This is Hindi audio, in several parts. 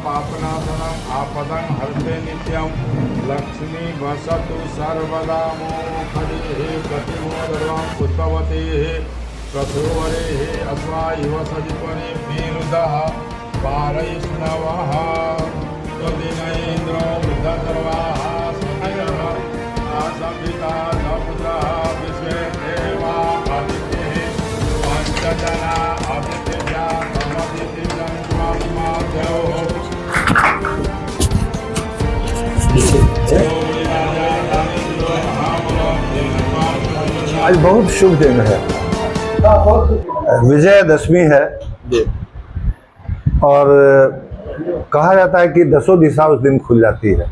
पापनाशनम आपदं हरते नित्यं लक्ष्मी वसतु सर्वदा मोखदेः प्रतिमोदर्वं पुष्पवतेः प्रथोवरेः अथवा इव सदिपरे मेरुदः पारैष्णवः तदिनेन्द्रो वृद्धसर्वाः स्वयः आसंहिता समुद्रः विश्वे देवा आदित्यः पञ्चजना आदित्या समदितिजं स्वामिमाद्योः आज बहुत शुभ दिन है, विजयदशमी है और कहा जाता है कि दसों दिशा उस दिन खुल जाती है।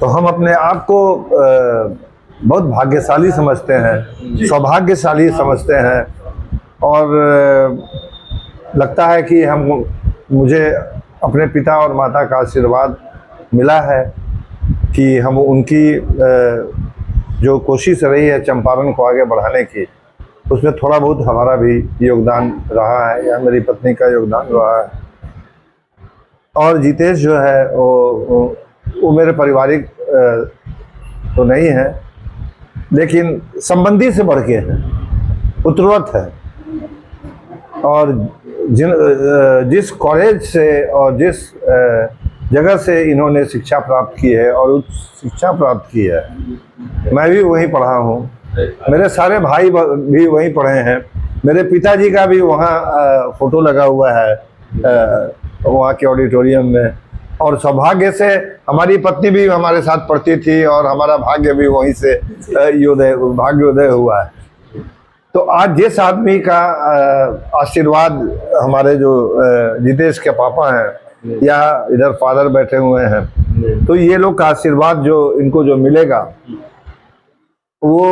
तो हम अपने आप को बहुत भाग्यशाली समझते हैं, सौभाग्यशाली समझते हैं और लगता है कि मुझे अपने पिता और माता का आशीर्वाद मिला है कि हम उनकी जो कोशिश रही है चंपारण को आगे बढ़ाने की, उसमें थोड़ा बहुत हमारा भी योगदान रहा है या मेरी पत्नी का योगदान रहा है। और जितेश जो है वो मेरे पारिवारिक तो नहीं है, लेकिन संबंधी से बढ़ के है, उत्तरवत है। और जिस कॉलेज से और जिस जगह से इन्होंने शिक्षा प्राप्त की है और उच्च शिक्षा प्राप्त की है, मैं भी वहीं पढ़ा हूँ, मेरे सारे भाई भी वहीं पढ़े हैं, मेरे पिताजी का भी वहाँ फोटो लगा हुआ है वहाँ के ऑडिटोरियम में। और सौभाग्य से हमारी पत्नी भी हमारे साथ पढ़ती थी और हमारा भाग्य भी वहीं से भाग्योदय हुआ है। तो आज जिस आदमी का आशीर्वाद हमारे जो जितेश के पापा हैं या इधर फादर बैठे हुए हैं, तो ये लोग का आशीर्वाद जो इनको जो मिलेगा वो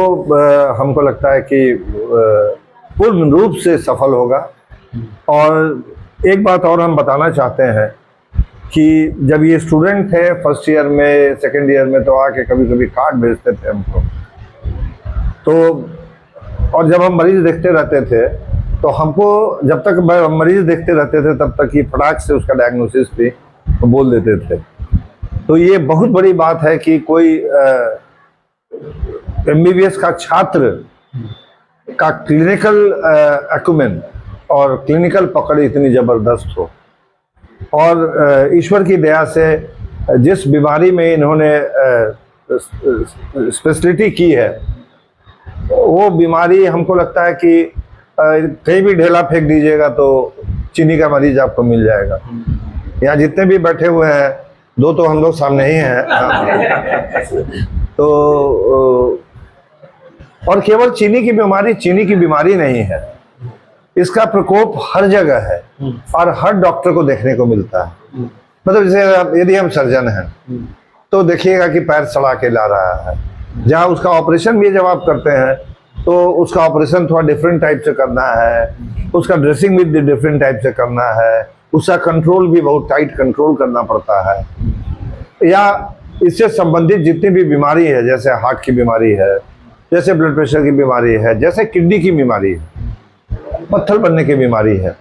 हमको लगता है कि पूर्ण रूप से सफल होगा। और एक बात और हम बताना चाहते हैं कि जब ये स्टूडेंट थे फर्स्ट ईयर में सेकेंड ईयर में, तो आके कभी कभी कार्ड भेजते थे हमको। तो और जब हम मरीज देखते रहते थे तो हमको, जब तक मरीज देखते रहते थे तब तक ही फटाक से उसका डायग्नोसिस भी बोल देते थे। तो ये बहुत बड़ी बात है कि कोई MBBS का छात्र का क्लिनिकल एक्यूमेन और क्लिनिकल पकड़ इतनी ज़बरदस्त हो। और ईश्वर की दया से जिस बीमारी में इन्होंने स्पेशलिटी की है, वो बीमारी हमको लगता है कि कहीं भी ढेला फेंक दीजिएगा तो चीनी का मरीज आपको मिल जाएगा। यहाँ जितने भी बैठे हुए हैं, दो तो हम लोग सामने ही हैं तो और केवल चीनी की बीमारी नहीं है, इसका प्रकोप हर जगह है और हर डॉक्टर को देखने को मिलता है। मतलब जैसे यदि हम सर्जन हैं तो देखिएगा कि पैर सड़ा के ला रहा है, जहाँ उसका ऑपरेशन भी जब आप करते हैं तो उसका ऑपरेशन थोड़ा डिफरेंट टाइप से करना है, उसका ड्रेसिंग भी डिफरेंट टाइप से करना है, उसका कंट्रोल भी बहुत टाइट कंट्रोल करना पड़ता है। या इससे संबंधित जितनी भी बीमारी है, जैसे हार्ट की बीमारी है, जैसे ब्लड प्रेशर की बीमारी है, जैसे किडनी की बीमारी है, पत्थर बनने की बीमारी है,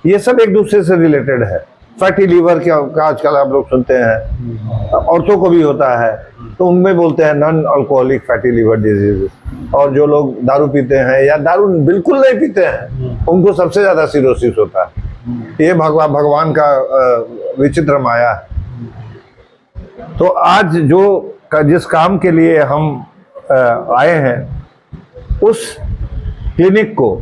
ये सब एक दूसरे से रिलेटेड है। फैटी लीवर का आजकल आप लोग सुनते हैं, औरतों को भी होता है, तो उनमें बोलते हैं non alcoholic fatty liver disease. और जो लोग दारू पीते हैं या दारू बिल्कुल नहीं पीते हैं, उनको सबसे ज्यादा सिरोसिस होता है। ये भगवान का विचित्र माया है। तो आज जिस काम के लिए हम आए हैं, उस क्लिनिक को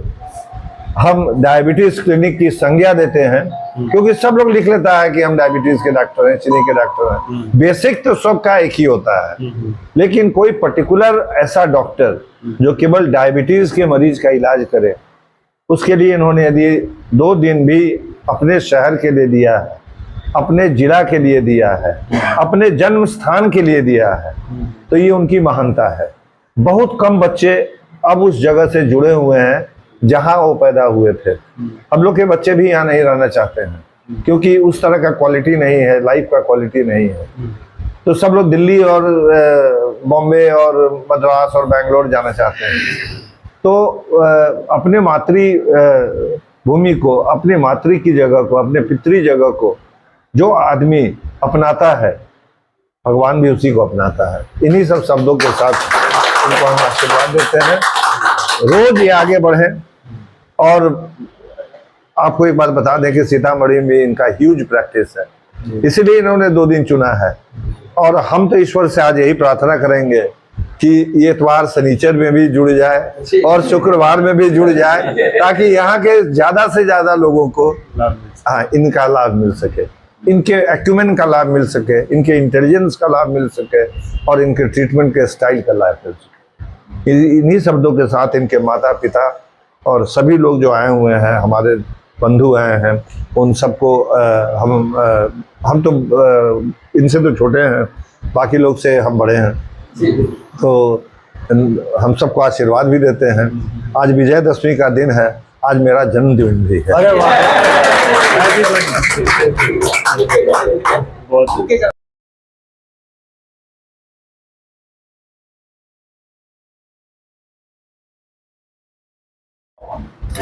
हम डायबिटीज क्लिनिक की संज्ञा देते हैं, क्योंकि सब लोग लिख लेता है कि हम डायबिटीज के डॉक्टर हैं, चीनी के डॉक्टर हैं। बेसिक तो सबका एक ही होता है, लेकिन कोई पर्टिकुलर ऐसा डॉक्टर जो केवल डायबिटीज के मरीज का इलाज करे, उसके लिए इन्होंने यदि 2 दिन भी अपने शहर के लिए दिया है, अपने जिला के लिए दिया है, अपने जन्म स्थान के लिए दिया है, तो ये उनकी महानता है। बहुत कम बच्चे अब उस जगह से जुड़े हुए हैं जहां वो पैदा हुए थे। हम लोग के बच्चे भी यहाँ नहीं रहना चाहते हैं, क्योंकि उस तरह का क्वालिटी नहीं है, लाइफ का क्वालिटी नहीं है। तो सब लोग दिल्ली और बॉम्बे और मद्रास और बेंगलोर जाना चाहते हैं। तो अपने मातृ भूमि को, अपने मातृ की जगह को, अपने पितृ जगह को जो आदमी अपनाता है, भगवान भी उसी को अपनाता है। इन्हीं सब शब्दों के साथ उनको हम आशीर्वाद देते हैं, रोज ये आगे बढ़े। और आपको एक बात बता दें कि सीतामढ़ी में इनका ह्यूज प्रैक्टिस है, इसलिए इन्होंने 2 दिन चुना है। और हम तो ईश्वर से आज यही प्रार्थना करेंगे कि ये इतवार शनिचर में भी जुड़ जाए और शुक्रवार में भी जुड़ जाए, ताकि यहाँ के ज्यादा से ज्यादा लोगों को इनका लाभ मिल सके, इनके एक्यूमेन का लाभ मिल सके, इनके इंटेलिजेंस का लाभ मिल सके और इनके ट्रीटमेंट के स्टाइल का लाभ मिल सके। इन्हीं शब्दों के साथ इनके माता पिता और सभी लोग जो आए हुए हैं, हमारे बंधु आए हैं, उन सबको हम तो इनसे तो छोटे हैं, बाकी लोग से हम बड़े हैं, तो हम सबको आशीर्वाद भी देते हैं। आज विजयदशमी का दिन है, आज मेरा जन्मदिन भी है। अरे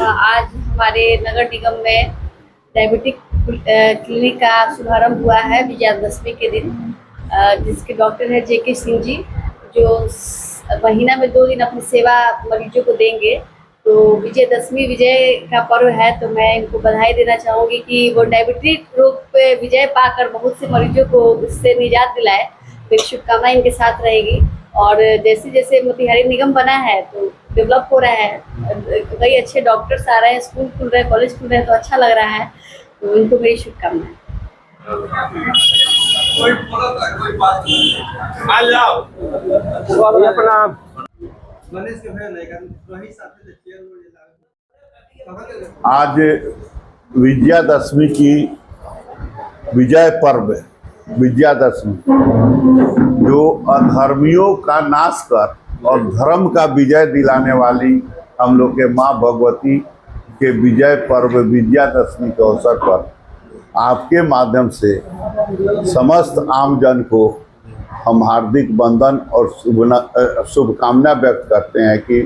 आज हमारे नगर निगम में डायबिटिक क्लिनिक का शुभारंभ हुआ है विजयदशमी के दिन, जिसके डॉक्टर है JK सिंह जी, जो महीना में 2 दिन अपनी सेवा मरीजों को देंगे। तो विजयदशमी विजय का पर्व है, तो मैं इनको बधाई देना चाहूँगी कि वो डायबिटिक रोग पे विजय पाकर बहुत से मरीजों को इससे निजात दिलाए। मेरी शुभकामना इनके साथ रहेगी। और जैसे जैसे मोतिहारी निगम बना है तो डेवलप हो रहा है, कई अच्छे डॉक्टर्स आ रहे हैं, स्कूल खुल रहे हैं, कॉलेज खुल रहे हैं, तो अच्छा लग रहा है। तो इनको मेरी शुभकामनाएं। आज विजयादशमी की विजय पर्व, विजयादशमी जो अधर्मियों का नाश कर और धर्म का विजय दिलाने वाली हम लोग के माँ भगवती के विजय पर्व विजयादशमी के अवसर पर आपके माध्यम से समस्त आम जन को हम हार्दिक वंदन और शुभकामना व्यक्त करते हैं कि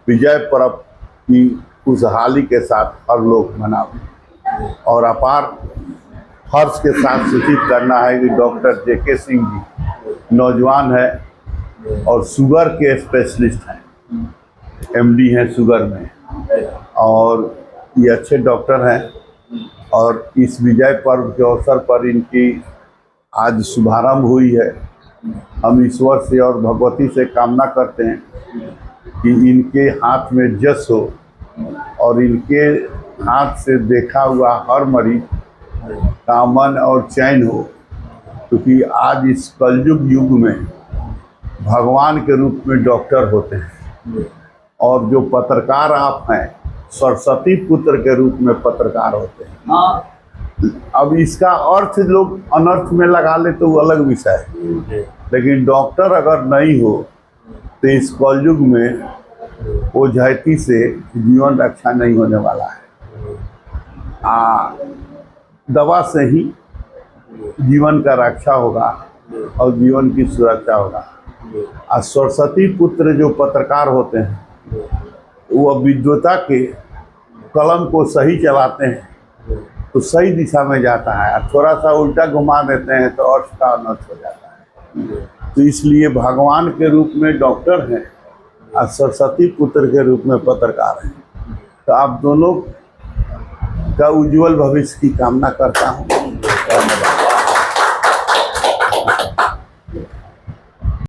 विजय पर्व की खुशहाली के साथ हर लोग मनाएं। और अपार हर्ष के साथ सूचित करना है कि डॉक्टर JK सिंह जी नौजवान है और शुगर के स्पेशलिस्ट हैं, MD हैं शुगर में, और ये अच्छे डॉक्टर हैं। और इस विजय पर्व के अवसर पर इनकी आज शुभारंभ हुई है। हम ईश्वर से और भगवती से कामना करते हैं कि इनके हाथ में जस हो और इनके हाथ से देखा हुआ हर मरीज का अमन और चैन हो, क्योंकि आज इस कलयुग युग में भगवान के रूप में डॉक्टर होते हैं और जो पत्रकार आप हैं सरस्वती पुत्र के रूप में पत्रकार होते हैं। अब इसका अर्थ लोग अनर्थ में लगा ले तो वो अलग विषय है, लेकिन डॉक्टर अगर नहीं हो तो इस कलयुग में ओझैती से जीवन रक्षा नहीं होने वाला है। दवा से ही जीवन का रक्षा होगा और जीवन की सुरक्षा होगा। सरस्वती पुत्र जो पत्रकार होते हैं वो विद्वता के कलम को सही चलाते हैं तो सही दिशा में जाता है, थोड़ा सा उल्टा घुमा देते हैं तो अर्थ का अनर्थ हो जाता है। तो इसलिए भगवान के रूप में डॉक्टर हैं और सरस्वती पुत्र के रूप में पत्रकार हैं। तो आप दोनों का उज्जवल भविष्य की कामना करता हूँ।